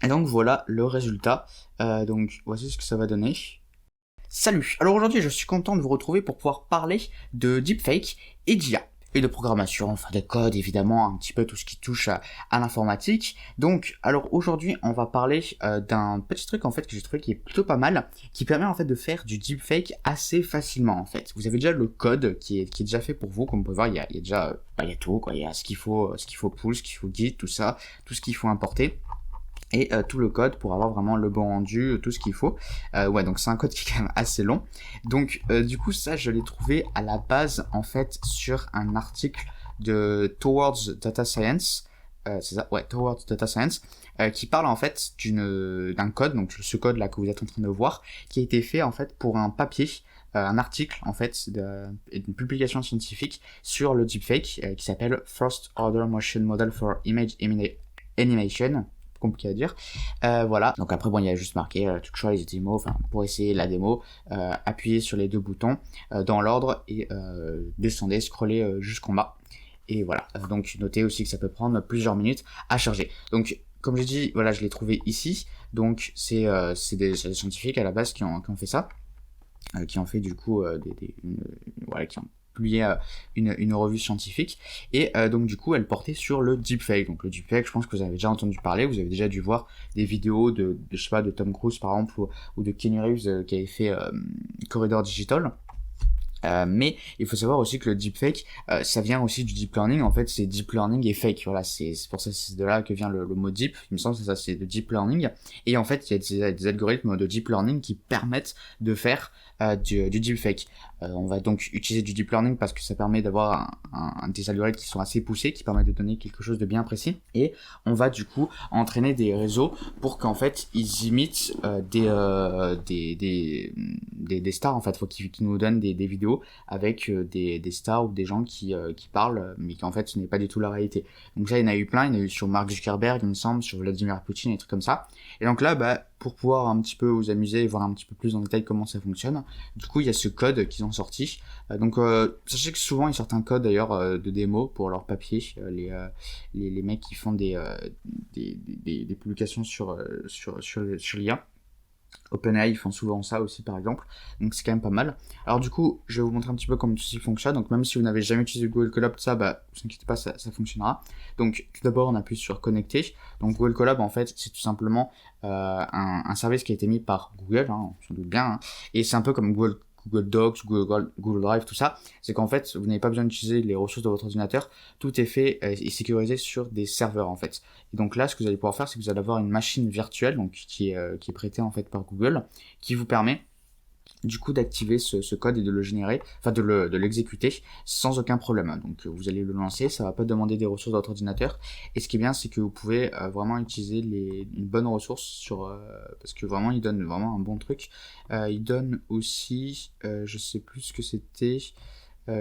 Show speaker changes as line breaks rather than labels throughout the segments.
Et donc voilà le résultat. Donc voici ce que ça va donner. Salut. Alors aujourd'hui je suis content de vous retrouver pour pouvoir parler de deepfake et d'IA. Et de programmation, enfin de code évidemment, un petit peu tout ce qui touche à l'informatique. Donc, alors aujourd'hui, on va parler d'un petit truc en fait que j'ai trouvé qui est plutôt pas mal, qui permet en fait de faire du deepfake assez facilement en fait. Vous avez déjà le code qui est déjà fait pour vous, comme vous pouvez voir, il y a déjà, il y a tout quoi, il y a ce qu'il faut pull, ce qu'il faut git, tout ça, tout ce qu'il faut importer. Et tout le code pour avoir vraiment le bon rendu, tout ce qu'il faut. Ouais, donc c'est un code qui est quand même assez long. Donc du coup ça je l'ai trouvé à la base en fait sur un article de Towards Data Science. C'est ça, ouais, Towards Data Science, qui parle en fait d'un code, donc ce code là que vous êtes en train de voir, qui a été fait en fait pour un papier, un article en fait d'une publication scientifique sur le deepfake qui s'appelle First Order Motion Model for Image Animation, compliqué à dire. Voilà, donc après bon il y a juste marqué to try the demo, enfin pour essayer la démo, appuyez sur les deux boutons dans l'ordre et descendez, scrollez jusqu'en bas. Et voilà, donc notez aussi que ça peut prendre plusieurs minutes à charger. Donc comme j'ai dit, voilà, je l'ai trouvé ici. Donc c'est des scientifiques à la base qui ont fait ça, qui ont fait du coup voilà, qui ont publié une revue scientifique, et donc du coup elle portait sur le deepfake. Donc le deepfake, je pense que vous avez déjà entendu parler, vous avez déjà dû voir des vidéos de je sais pas, de Tom Cruise par exemple, ou de Keanu Reeves qui avait fait Corridor Digital. Mais il faut savoir aussi que le deepfake, ça vient aussi du deep learning. En fait, c'est deep learning et fake. Voilà, c'est pour ça, c'est de là que vient le mot deep. Il me semble que ça, c'est de deep learning. Et en fait, il y a des algorithmes de deep learning qui permettent de faire du deepfake. On va donc utiliser du deep learning parce que ça permet d'avoir des algorithmes qui sont assez poussés, qui permettent de donner quelque chose de bien précis. Et on va du coup entraîner des réseaux pour qu'en fait ils imitent des stars. En fait, faut qu'ils nous donnent des vidéos avec des stars ou des gens qui parlent, mais qui en fait ce n'est pas du tout la réalité. Donc ça, il y en a eu plein, il y en a eu sur Mark Zuckerberg, il me semble, sur Vladimir Poutine, et trucs comme ça. Et donc là, pour pouvoir un petit peu vous amuser et voir un petit peu plus en détail comment ça fonctionne, du coup il y a ce code qu'ils ont sorti. Donc sachez que souvent ils sortent un code d'ailleurs de démo pour leur papier, les mecs qui font des publications sur l'IA. OpenAI, ils font souvent ça aussi par exemple, donc c'est quand même pas mal. Alors du coup, je vais vous montrer un petit peu comment tout ça fonctionne. Donc même si vous n'avez jamais utilisé Google Colab, tout ça, vous inquiétez pas, ça fonctionnera. Donc tout d'abord, on appuie sur connecter. Donc Google Colab, en fait, c'est tout simplement un service qui a été mis par Google, hein, on s'en doute bien, hein. Et c'est un peu comme Google Docs, Google Drive, tout ça. C'est qu'en fait, vous n'avez pas besoin d'utiliser les ressources de votre ordinateur. Tout est fait et sécurisé sur des serveurs, en fait. Et donc là, ce que vous allez pouvoir faire, c'est que vous allez avoir une machine virtuelle, donc qui est prêtée en fait par Google, qui vous permet du coup d'activer ce code et de le générer, enfin de l'exécuter sans aucun problème. Donc vous allez le lancer, ça va pas demander des ressources de votre ordinateur. Et ce qui est bien, c'est que vous pouvez vraiment utiliser une bonne ressource parce que vraiment il donne vraiment un bon truc. Il donne aussi, je sais plus ce que c'était,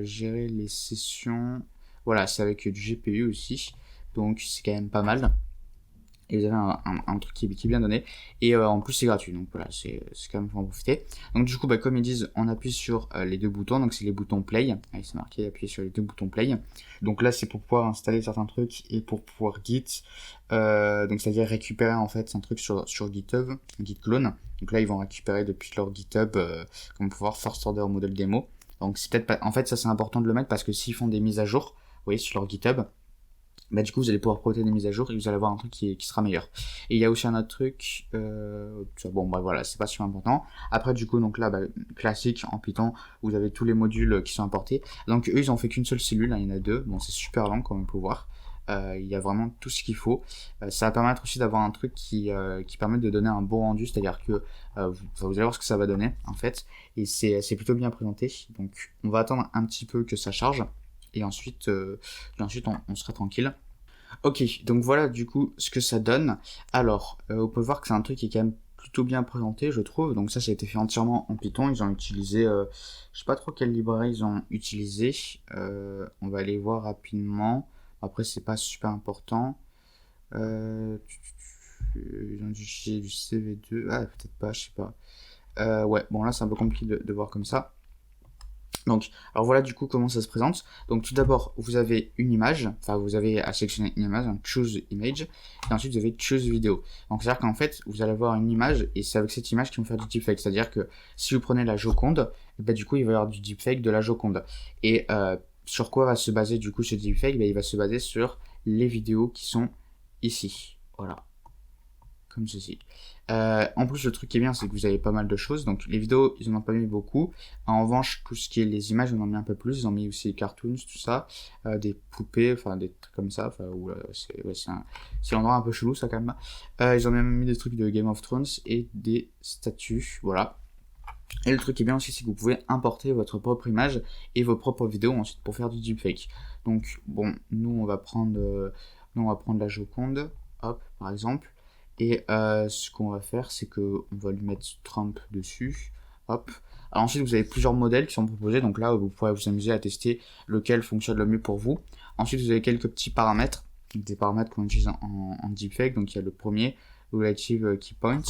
gérer les sessions. Voilà, c'est avec du GPU aussi, donc c'est quand même pas mal. Et vous avez un truc qui est bien donné, et en plus c'est gratuit, donc voilà, c'est quand même pour en profiter. Donc du coup, comme ils disent, on appuie sur les deux boutons, donc c'est les boutons play, c'est marqué appuyer sur les deux boutons play. Donc là c'est pour pouvoir installer certains trucs et pour pouvoir git, donc c'est à dire récupérer en fait un truc sur GitHub, git clone. Donc là ils vont récupérer depuis leur GitHub, comme pouvoir first order model demo. Donc c'est peut-être pas, en fait ça c'est important de le mettre parce que s'ils font des mises à jour, vous voyez, sur leur GitHub, du coup vous allez pouvoir protéger des mises à jour et vous allez avoir un truc qui sera meilleur. Et il y a aussi un autre truc, voilà, c'est pas super important. Après du coup, donc là, classique en Python, vous avez tous les modules qui sont importés. Donc eux ils ont fait qu'une seule cellule, hein, il y en a deux, bon c'est super lent comme on peut voir. Il y a vraiment tout ce qu'il faut. Ça va permettre aussi d'avoir un truc qui permet de donner un bon rendu, c'est-à-dire que vous allez voir ce que ça va donner en fait, et c'est plutôt bien présenté. Donc on va attendre un petit peu que ça charge, et ensuite on sera tranquille. Ok, donc voilà du coup ce que ça donne. Alors, on peut voir que c'est un truc qui est quand même plutôt bien présenté, je trouve. Donc ça a été fait entièrement en Python. Ils ont utilisé, je sais pas trop quelle librairie ils ont utilisé. On va aller voir rapidement. Après, c'est pas super important. Ils ont utilisé du CV2. Ah, peut-être pas, je sais pas. Ouais, bon là c'est un peu compliqué de voir comme ça. Donc, alors voilà du coup comment ça se présente. Donc tout d'abord, vous avez une image, enfin vous avez à sélectionner une image, donc choose image, et ensuite vous avez choose vidéo. Donc c'est-à-dire qu'en fait, vous allez avoir une image, et c'est avec cette image qu'ils vont faire du deepfake. C'est-à-dire que si vous prenez la Joconde, bah, du coup il va y avoir du deepfake de la Joconde. Et sur quoi va se baser du coup ce deepfake? Bah, il va se baser sur les vidéos qui sont ici. Voilà. Comme ceci. En plus, le truc qui est bien, c'est que vous avez pas mal de choses. Donc, les vidéos, ils en ont pas mis beaucoup. En revanche, tout ce qui est les images, ils en ont mis un peu plus. Ils ont mis aussi des cartoons, tout ça, des poupées, enfin des trucs comme ça. Enfin, c'est un endroit un peu chelou, ça quand même. Ils ont même mis des trucs de Game of Thrones et des statues, voilà. Et le truc qui est bien aussi, c'est que vous pouvez importer votre propre image et vos propres vidéos ensuite pour faire du deepfake. Donc, bon, nous on va prendre la Joconde, hop, par exemple. Et ce qu'on va faire, c'est que on va lui mettre Trump dessus, hop. Alors ensuite, vous avez plusieurs modèles qui sont proposés, donc là, vous pourrez vous amuser à tester lequel fonctionne le mieux pour vous. Ensuite, vous avez quelques petits paramètres, des paramètres qu'on utilise en deepfake. Donc il y a le premier, Relative Key Point.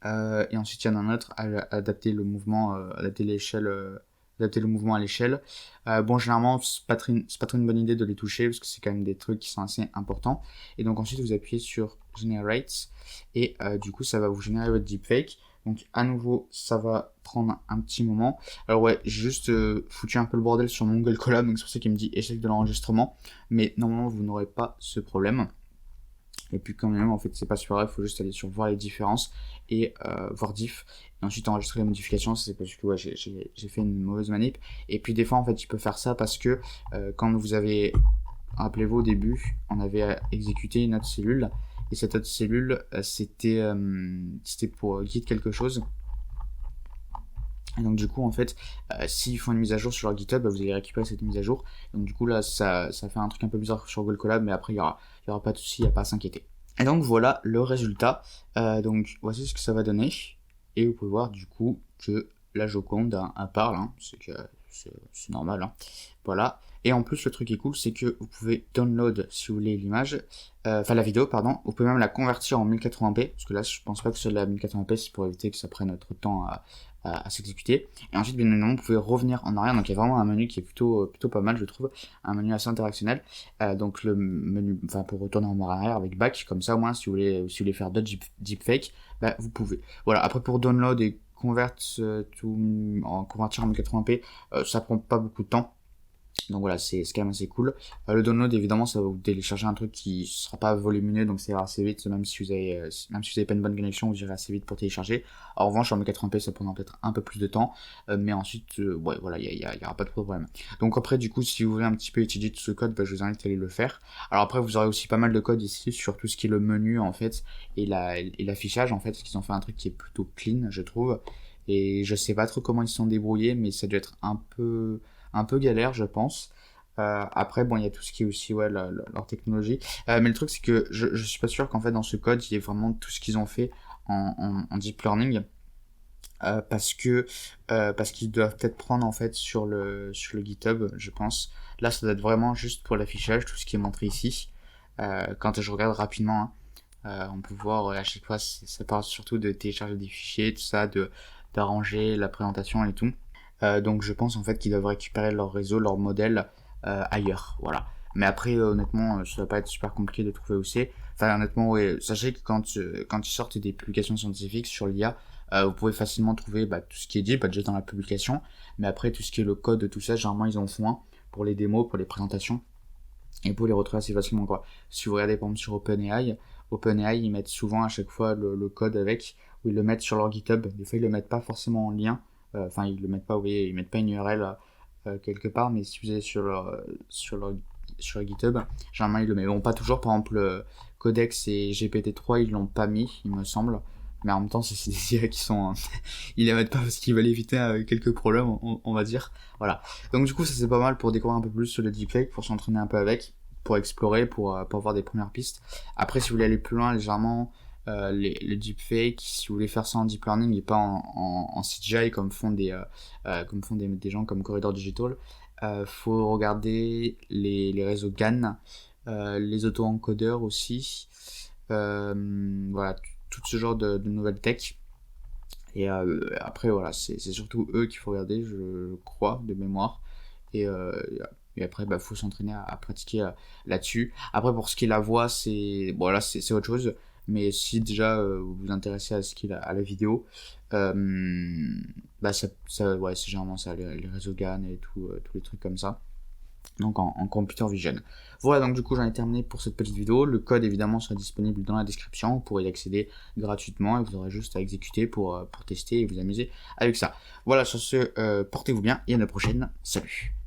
Et ensuite, il y en a un autre, adapter le mouvement, adapter le mouvement à l'échelle. Bon, généralement, c'est pas trop une bonne idée de les toucher parce que c'est quand même des trucs qui sont assez importants. Et donc ensuite, vous appuyez sur Generate et du coup, ça va vous générer votre deepfake. Donc à nouveau, ça va prendre un petit moment. Alors ouais, j'ai juste foutu un peu le bordel sur mon Google Colab, donc c'est pour ça qu'il me dit échec de l'enregistrement. Mais normalement, vous n'aurez pas ce problème. Et puis quand même, en fait, c'est pas super grave, il faut juste aller sur voir les différences et voir diff. Et ensuite enregistrer les modifications, c'est parce que ouais, j'ai fait une mauvaise manip. Et puis des fois, en fait, il peut faire ça parce que quand vous avez, rappelez-vous au début, on avait exécuté une autre cellule. Et cette autre cellule, c'était pour guide quelque chose. Et donc du coup, en fait, s'ils font une mise à jour sur leur GitHub, bah, vous allez récupérer cette mise à jour. Donc du coup, là, ça fait un truc un peu bizarre sur Google Colab, mais après, il y aura pas de souci, il n'y a pas à s'inquiéter. Et donc voilà le résultat. Donc voici ce que ça va donner. Et vous pouvez voir du coup que la Joconde parle, hein. C'est normal. Hein. Voilà. Et en plus, le truc qui est cool, c'est que vous pouvez download, si vous voulez, l'image, enfin la vidéo, pardon. Vous pouvez même la convertir en 1080p, parce que là, je pense pas que ce soit de la 1080p, c'est pour éviter que ça prenne trop de temps à s'exécuter. Et ensuite, bien évidemment, vous pouvez revenir en arrière. Donc, il y a vraiment un menu qui est plutôt pas mal, je trouve. Un menu assez interactionnel. Donc, le menu, enfin, pour retourner en arrière avec back, comme ça, au moins, si vous voulez faire d'autres deepfake, bah, vous pouvez. Voilà. Après, pour download et convertir en 1080p, ça prend pas beaucoup de temps. Donc voilà, c'est quand même assez cool. Le download, évidemment, ça va vous télécharger un truc qui sera pas volumineux, donc ça ira assez vite, même si vous avez pas une bonne connexion, vous irez assez vite pour télécharger. En revanche, en 1080p, ça prendra peut-être un peu plus de temps, mais ensuite, ouais, voilà, il y aura pas de problème. Donc après, du coup, si vous voulez un petit peu étudier tout ce code, bah, je vous invite à aller le faire. Alors après, vous aurez aussi pas mal de code ici sur tout ce qui est le menu, en fait, et l'affichage, en fait, parce qu'ils ont fait un truc qui est plutôt clean, je trouve. Et je sais pas trop comment ils se sont débrouillés, mais ça doit être un peu galère, je pense. Après, bon, il y a tout ce qui est aussi, ouais, leur technologie. Mais le truc, c'est que je suis pas sûr qu'en fait, dans ce code, il y ait vraiment tout ce qu'ils ont fait en deep learning. Parce qu'ils doivent peut-être prendre, en fait, sur le GitHub, je pense. Là, ça doit être vraiment juste pour l'affichage, tout ce qui est montré ici. Quand je regarde rapidement, hein, on peut voir à chaque fois, ça parle surtout de télécharger des fichiers, tout ça, d'arranger la présentation et tout. Donc je pense en fait qu'ils doivent récupérer leur réseau, leur modèle ailleurs, voilà. Mais après, honnêtement, ça va pas être super compliqué de trouver où c'est. Enfin, honnêtement, ouais, sachez que quand ils sortent des publications scientifiques sur l'IA, vous pouvez facilement trouver tout ce qui est dit, déjà dans la publication. Mais après, tout ce qui est le code de tout ça, généralement, ils en font un pour les démos, pour les présentations. Et pour les retrouver assez facilement, quoi. Si vous regardez, par exemple, sur OpenAI, ils mettent souvent à chaque fois le code avec, ou ils le mettent sur leur GitHub. Des fois, ils le mettent pas forcément en lien. Enfin, ils le mettent pas, vous voyez, ils mettent pas une URL quelque part, mais si vous allez sur leur GitHub, généralement ils le mettent. Bon, pas toujours, par exemple, Codex et GPT-3, ils l'ont pas mis, il me semble. Mais en même temps, c'est des IA qui sont... ils les mettent pas parce qu'ils veulent éviter quelques problèmes, on va dire. Voilà. Donc du coup, ça c'est pas mal pour découvrir un peu plus sur le deepfake, pour s'entraîner un peu avec, pour explorer, pour avoir des premières pistes. Après, si vous voulez aller plus loin, légèrement, le deepfake, si vous voulez faire ça en deep learning et pas en CGI comme font des gens comme Corridor Digital, faut regarder les réseaux GAN, les auto-encodeurs aussi, voilà, tout ce genre de nouvelles tech. Et après, voilà, c'est surtout eux qu'il faut regarder, je crois, de mémoire. Et, euh, et après, bah, faut s'entraîner à pratiquer là-dessus. Après, pour ce qui est la voix, c'est bon, là, c'est autre chose. Mais si déjà vous vous intéressez à ce qui est à la vidéo, euh, bah ouais, c'est généralement ça, les réseaux GAN et tout, tous les trucs comme ça. Donc en computer vision. Voilà, donc du coup j'en ai terminé pour cette petite vidéo. Le code évidemment sera disponible dans la description, vous pourrez y accéder gratuitement et vous aurez juste à exécuter pour tester et vous amuser avec ça. Voilà, sur ce, portez-vous bien et à la prochaine, salut.